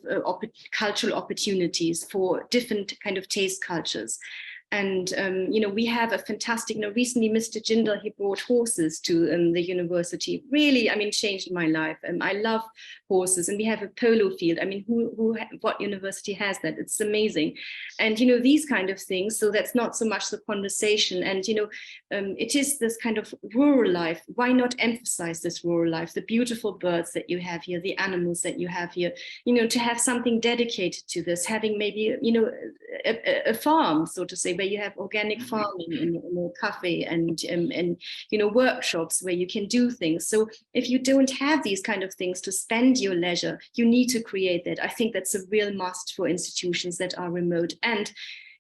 cultural opportunities for different kind of taste cultures. And, you know, we have a fantastic, you know, recently Mr. Jindal, he brought horses to the university. Really, I mean, changed my life. I love horses, and we have a polo field. I mean, what university has that? It's amazing. And, you know, these kind of things. So that's not so much the conversation. And, you know, it is this kind of rural life. Why not emphasize this rural life? The beautiful birds that you have here, the animals that you have here, you know, to have something dedicated to this, having maybe, you know, a farm, so to say, where you have organic farming in a cafe and you know, workshops where you can do things. So if you don't have these kind of things to spend your leisure, you need to create that. I think that's a real must for institutions that are remote. And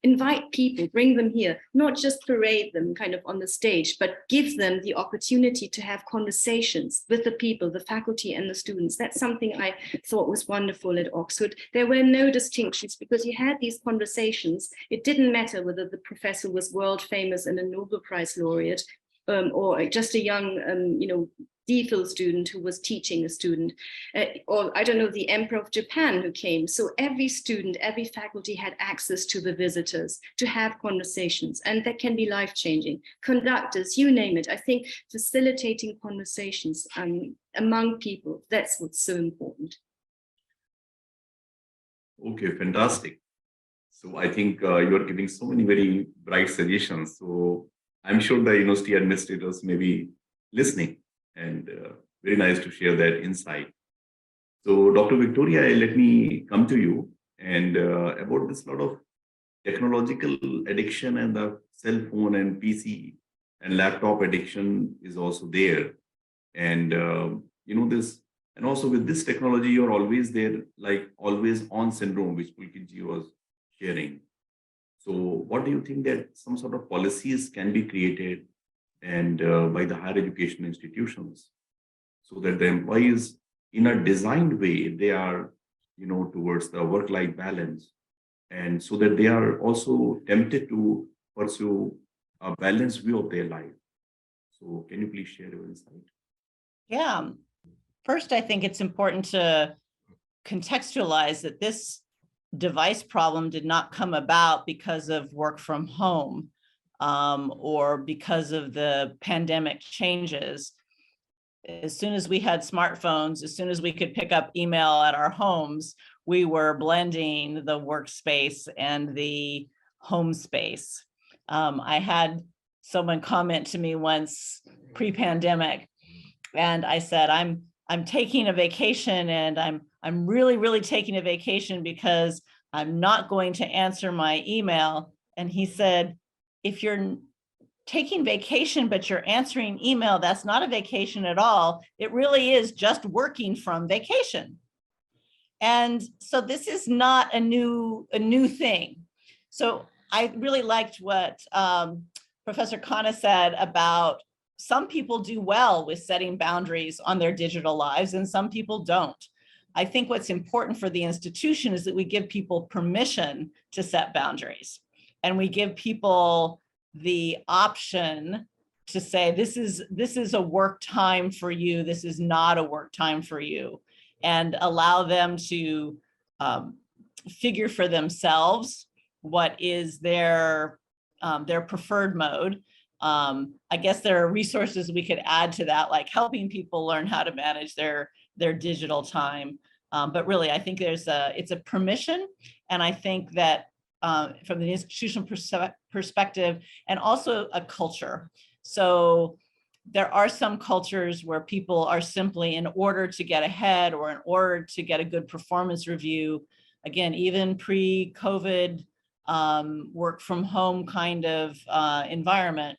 invite people, bring them here, not just parade them kind of on the stage, but give them the opportunity to have conversations with the people, the faculty and the students. That's something I thought was wonderful at Oxford. There were no distinctions because you had these conversations. It didn't matter whether the professor was world famous and a Nobel Prize laureate or just a young, you know, DPhil student who was teaching a student, or I don't know, the Emperor of Japan who came. So every student, every faculty had access to the visitors to have conversations, and that can be life-changing. Conductors, you name it. I think facilitating conversations among people, that's what's so important. Okay, fantastic. So I think you are giving so many very bright suggestions. So I'm sure the university administrators may be listening. And very nice to share that insight. So, Dr. Victoria, let me come to you and about this lot of technological addiction and the cell phone and PC and laptop addiction is also there. And, you know, this, and also with this technology, you're always there, like always on syndrome, which Pulkit was sharing. So what do you think that some sort of policies can be created and by the higher education institutions so that the employees in a designed way, they are, you know, towards the work-life balance, and so that they are also tempted to pursue a balanced view of their life. So can you please share your insight? Yeah. First, I think it's important to contextualize that this device problem did not come about because of work from home. Or because of the pandemic changes. As soon as we had smartphones, as soon as we could pick up email at our homes, we were blending the workspace and the home space. I had someone comment to me once pre-pandemic, and I said, I'm taking a vacation, and I'm really taking a vacation because I'm not going to answer my email. And he said, if you're taking vacation, but you're answering email, that's not a vacation at all. It really is just working from vacation. And so this is not a new thing. So I really liked what Professor Khanna said about some people do well with setting boundaries on their digital lives and some people don't. I think what's important for the institution is that we give people permission to set boundaries, and we give people the option to say, this is a work time for you, this is not a work time for you, and allow them to figure for themselves what is their preferred mode. I guess there are resources we could add to that, like helping people learn how to manage their digital time. But really, I think it's a permission. And I think that from the institutional perspective, and also a culture. So there are some cultures where people are simply, in order to get ahead or in order to get a good performance review, again, even pre-COVID work from home kind of environment,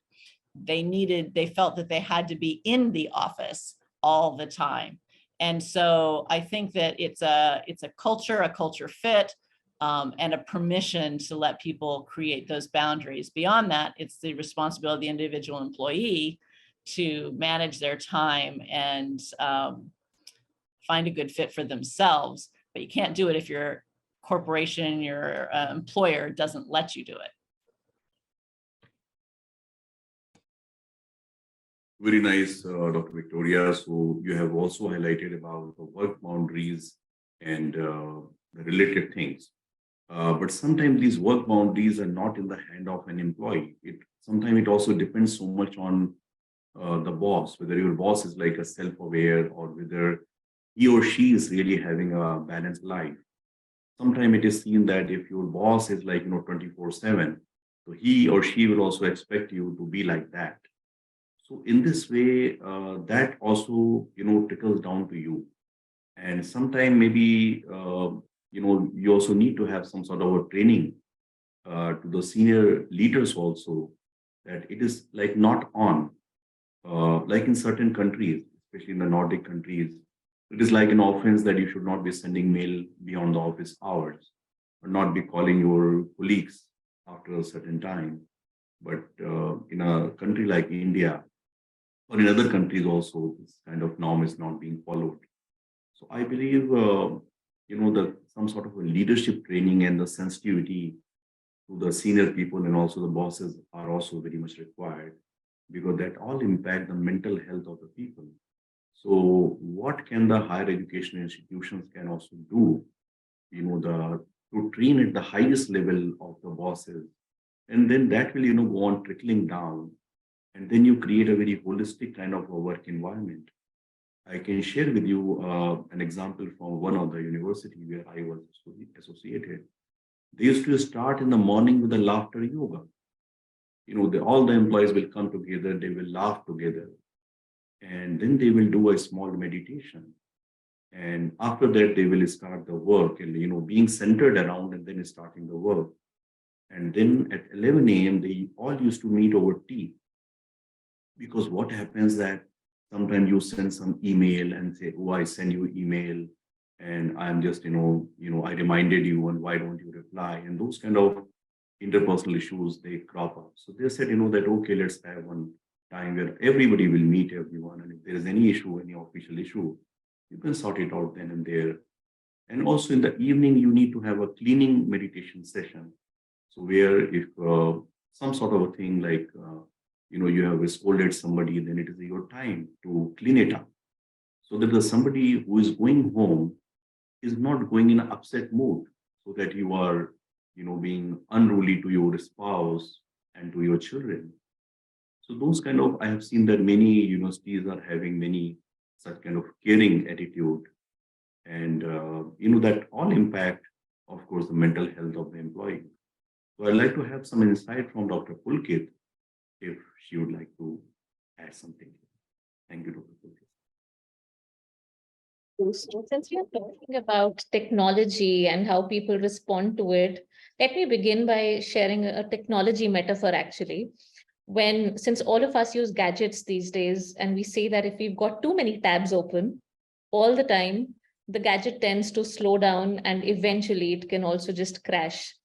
they felt that they had to be in the office all the time. And so I think that it's a culture fit, and a permission to let people create those boundaries. Beyond that, it's the responsibility of the individual employee to manage their time and find a good fit for themselves. But you can't do it if your corporation, your employer doesn't let you do it. Very nice, Dr. Victoria. So you have also highlighted about the work boundaries and the related things. But sometimes these work boundaries are not in the hand of an employee. Sometimes it also depends so much on the boss, whether your boss is like a self-aware or whether he or she is really having a balanced life. Sometimes it is seen that if your boss is like, 24/7, so he or she will also expect you to be like that. So in this way, that also, trickles down to you. And sometimes maybe, you also need to have some sort of a training to the senior leaders also, that it is like not on, like in certain countries, especially in the Nordic countries, it is like an offense that you should not be sending mail beyond the office hours or not be calling your colleagues after a certain time. But in a country like India, or in other countries also, this kind of norm is not being followed. So I believe, some sort of a leadership training and the sensitivity to the senior people and also the bosses are also very much required, because that all impact the mental health of the people. So what can the higher education institutions can also do, to train at the highest level of the bosses, and then that will, go on trickling down, and then you create a very holistic kind of a work environment. I can share with you an example from one of the university where I was associated. They used to start in the morning with a laughter yoga. All the employees will come together, they will laugh together, and then they will do a small meditation. And after that, they will start the work and, being centered around and then starting the work. And then at 11 a.m., they all used to meet over tea. Because what happens that sometimes you send some email and say, oh, I send you email and I'm just, I reminded you and why don't you reply? And those kind of interpersonal issues, they crop up. So they said, that, okay, let's have one time where everybody will meet everyone. And if there is any issue, any official issue, you can sort it out then and there. And also in the evening, you need to have a cleaning meditation session. So where if some sort of a thing like, you have scolded somebody, then it is your time to clean it up. So that the somebody who is going home is not going in an upset mood, so that you are, being unruly to your spouse and to your children. So those kind of, I have seen that many universities are having many such kind of caring attitude. And, that all impact, of course, the mental health of the employee. So I'd like to have some insight from Dr. Pulkit, if she would like to add something. Thank you, Dr. Pulkit. So since we are talking about technology and how people respond to it, let me begin by sharing a technology metaphor actually. Since all of us use gadgets these days, and we say that if we've got too many tabs open all the time, the gadget tends to slow down and eventually it can also just crash.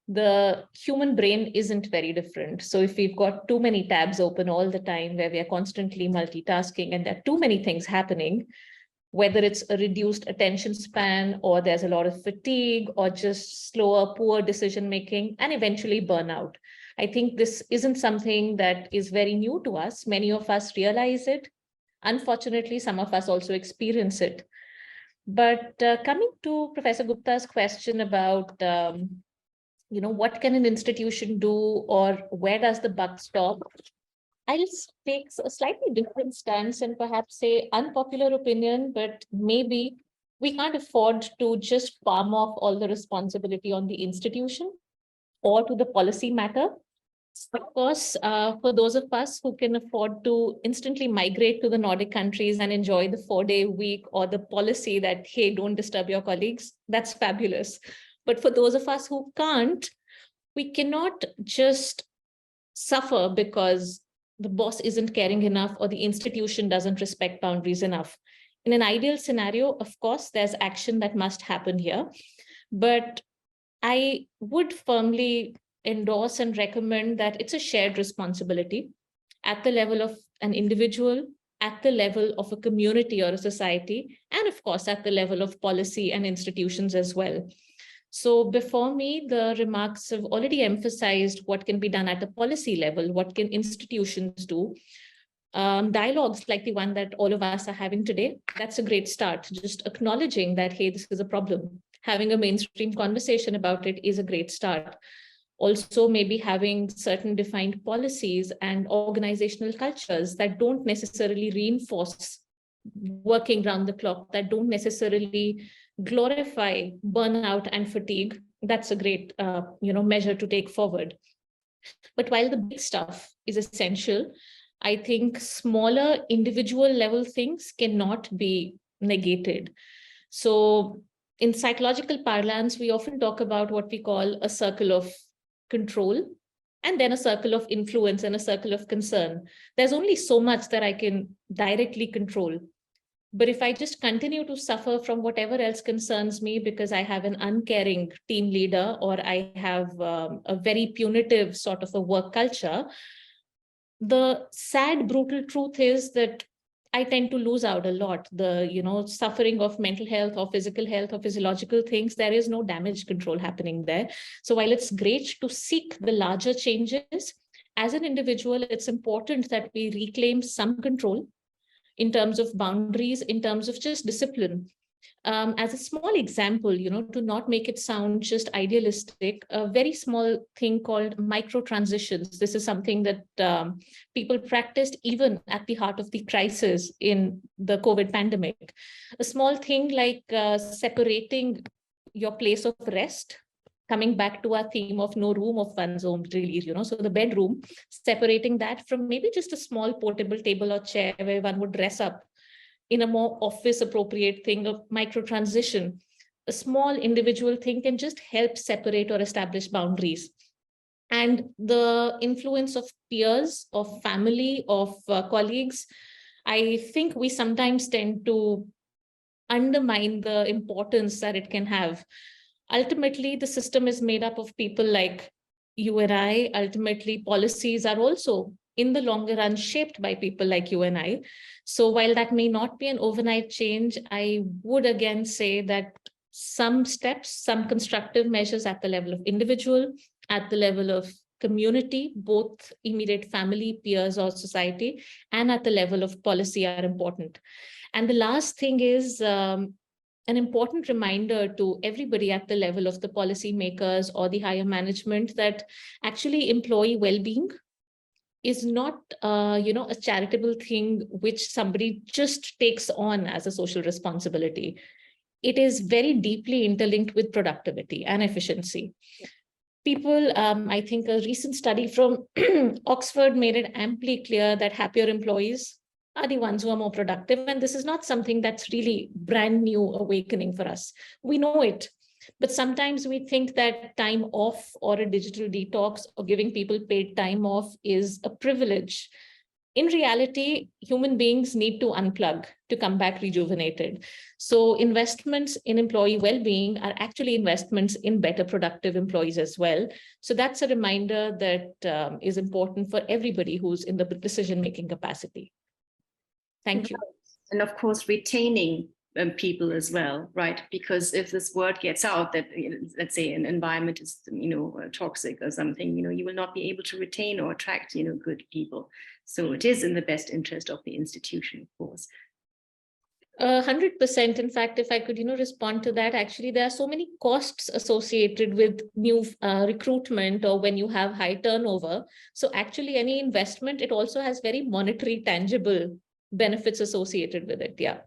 The human brain isn't very different. So if we've got too many tabs open all the time where we are constantly multitasking and there are too many things happening, whether it's a reduced attention span or there's a lot of fatigue or just slower, poor decision making and eventually burnout. I think this isn't something that is very new to us. Many of us realize it. Unfortunately, some of us also experience it. But coming to Professor Gupta's question about what can an institution do or where does the buck stop? I'll take a slightly different stance and perhaps say unpopular opinion, but maybe we can't afford to just palm off all the responsibility on the institution or to the policy matter. Of course, for those of us who can afford to instantly migrate to the Nordic countries and enjoy the 4-day week or the policy that, hey, don't disturb your colleagues, that's fabulous. But for those of us who can't, we cannot just suffer because the boss isn't caring enough or the institution doesn't respect boundaries enough. In an ideal scenario, of course, there's action that must happen here. But I would firmly endorse and recommend that it's a shared responsibility at the level of an individual, at the level of a community or a society, and of course, at the level of policy and institutions as well. So before me, the remarks have already emphasized what can be done at a policy level, what can institutions do. Dialogues like the one that all of us are having today, that's a great start. Just acknowledging that, hey, this is a problem. Having a mainstream conversation about it is a great start. Also, maybe having certain defined policies and organizational cultures that don't necessarily reinforce working round the clock, that don't necessarily glorify burnout and fatigue. That's a great measure to take forward. But while the big stuff is essential, I think smaller individual level things cannot be negated. So in psychological parlance, we often talk about what we call a circle of control, and then a circle of influence and a circle of concern. There's only so much that I can directly control. But if I just continue to suffer from whatever else concerns me because I have an uncaring team leader or I have a very punitive sort of a work culture, the sad, brutal truth is that I tend to lose out a lot. The suffering of mental health or physical health or physiological things, there is no damage control happening there. So while it's great to seek the larger changes, as an individual, it's important that we reclaim some control in terms of boundaries, in terms of just discipline. As a small example, to not make it sound just idealistic, a very small thing called micro transitions. This is something that people practiced even at the heart of the crisis in the COVID pandemic. A small thing like separating your place of rest, coming back to our theme of no room of one's own, really, so the bedroom, separating that from maybe just a small portable table or chair where one would dress up in a more office appropriate thing of micro transition. A small individual thing can just help separate or establish boundaries. And the influence of peers, of family, of colleagues, I think we sometimes tend to undermine the importance that it can have. Ultimately, the system is made up of people like you and I. Ultimately, policies are also in the longer run shaped by people like you and I. So while that may not be an overnight change, I would again say that some steps, some constructive measures at the level of individual, at the level of community, both immediate family, peers, or society, and at the level of policy are important. And the last thing is an important reminder to everybody at the level of the policymakers or the higher management that actually employee well-being is not a charitable thing which somebody just takes on as a social responsibility. It is very deeply interlinked with productivity and efficiency. people, I think a recent study from Oxford made it amply clear that happier employees are the ones who are more productive. And this is not something that's really brand new awakening for us. We know it, but sometimes we think that time off or a digital detox or giving people paid time off is a privilege. In reality, human beings need to unplug to come back rejuvenated. So investments in employee well-being are actually investments in better productive employees as well. So that's a reminder that is important for everybody who's in the decision-making capacity. Thank you. And of course, retaining people as well, right? Because if this word gets out that, let's say, an environment is, toxic or something, you will not be able to retain or attract, good people. So it is in the best interest of the institution, of course. 100%. In fact, if I could, respond to that, actually, there are so many costs associated with new recruitment or when you have high turnover. So actually, any investment, it also has very monetary, tangible benefits associated with it. Yeah.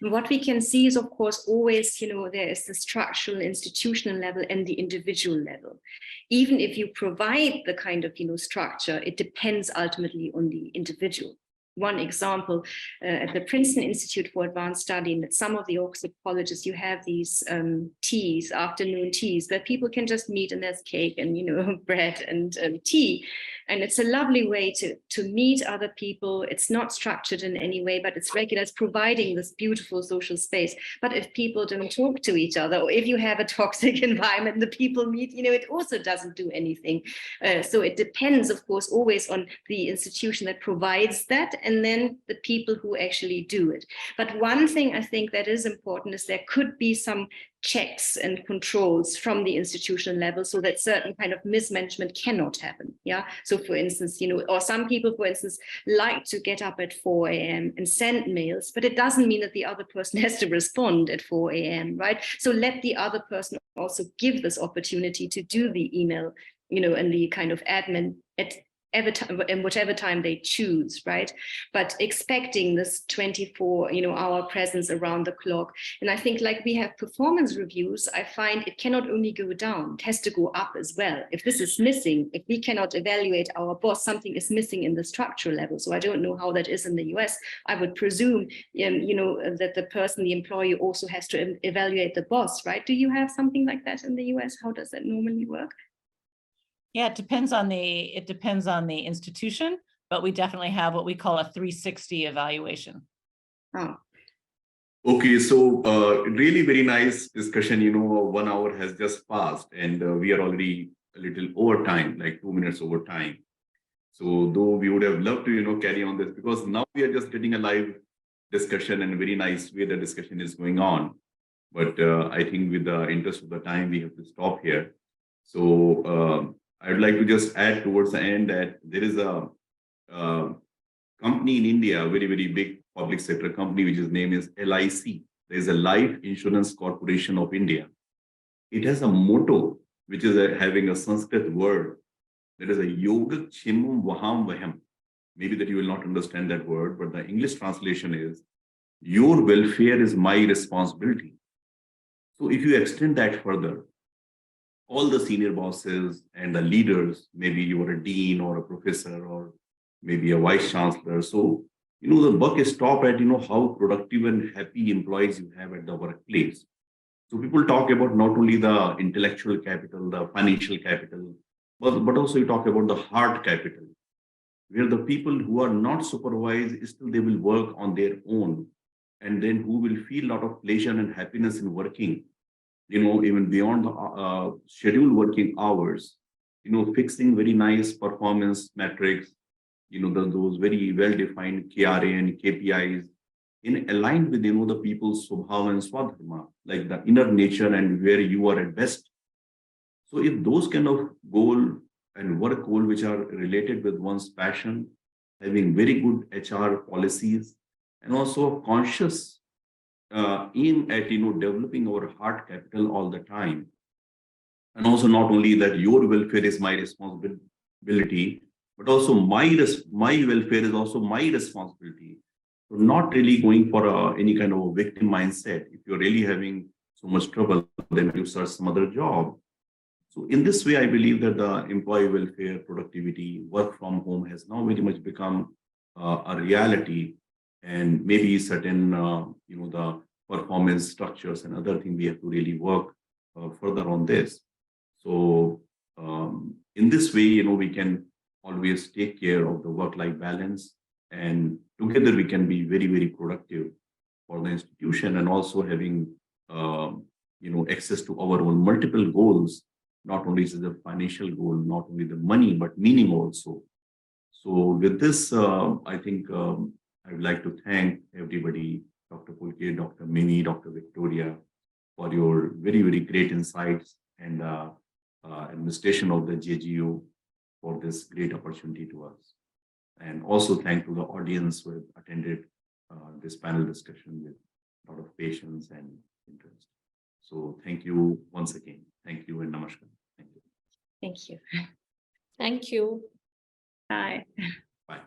And what we can see is, of course, always, there is the structural, institutional level and the individual level. Even if you provide the kind of, structure, it depends ultimately on the individual. One example, at the Princeton Institute for Advanced Study and at some of the Oxford colleges, you have these teas, afternoon teas, where people can just meet and there's cake and, bread and tea. And it's a lovely way to meet other people. It's not structured in any way, but it's regular. It's providing this beautiful social space. But if people don't talk to each other, or if you have a toxic environment, the people meet, it also doesn't do anything. So it depends, of course, always on the institution that provides that, and then the people who actually do it. But one thing I think that is important is there could be some checks and controls from the institutional level so that certain kind of mismanagement cannot happen. Yeah. So for instance, or some people, for instance, like to get up at 4 a.m. and send mails, but it doesn't mean that the other person has to respond at 4 a.m. right? So let the other person also give this opportunity to do the email, and the kind of admin at in whatever time they choose, right? But expecting this 24-hour presence around the clock. And I think like we have performance reviews, I find it cannot only go down, it has to go up as well. If this is missing, if we cannot evaluate our boss, something is missing in the structural level. So I don't know how that is in the US. I would presume, that the person, the employee also has to evaluate the boss, right? Do you have something like that in the US? How does that normally work? Yeah, it depends on the institution, but we definitely have what we call a 360 evaluation. Oh. Okay, so really very nice discussion. 1 hour has just passed and we are already a little over time, like 2 minutes over time. So though we would have loved to, carry on this, because now we are just getting a live discussion and a very nice way the discussion is going on. But I think with the interest of the time, we have to stop here. So I'd like to just add towards the end that there is a company in India, a very, very big public sector company, which is name is LIC. There is a Life Insurance Corporation of India. It has a motto, which is having a Sanskrit word. There is a Yoga Chimum Vaham Vaham. Maybe that you will not understand that word, but the English translation is, your welfare is my responsibility. So if you extend that further, all the senior bosses and the leaders, maybe you are a dean or a professor or maybe a vice chancellor. So, the buck is stopped at, how productive and happy employees you have at the workplace. So people talk about not only the intellectual capital, the financial capital, but also you talk about the heart capital, where the people who are not supervised, still they will work on their own, and then who will feel a lot of pleasure and happiness in working, even beyond the scheduled working hours, fixing very nice performance metrics, those very well-defined KRA and KPIs in aligned with, the people's Swabhava and Swadharma, like the inner nature and where you are at best. So if those kind of goal and work goal, which are related with one's passion, having very good HR policies, and also conscious aim at developing our heart capital all the time, and also not only that your welfare is my responsibility, but also my welfare is also my responsibility. So not really going for any kind of a victim mindset. If you're really having so much trouble, then you search some other job. So in this way, I believe that the employee welfare, productivity, work from home has now very much become a reality, and maybe certain, the performance structures and other things we have to really work further on this. So in this way, we can always take care of the work-life balance, and together we can be very, very productive for the institution, and also having access to our own multiple goals. Not only is it the financial goal, not only the money, but meaning also. So with this, I think I would like to thank everybody, Dr. Pulkit, Dr. Mimi, Dr. Victoria, for your very, very great insights, and administration of the JGU for this great opportunity to us. And also thank to the audience who have attended this panel discussion with a lot of patience and interest. So thank you once again. Thank you and namaskar. Thank you. Thank you. Thank you. Bye. Bye.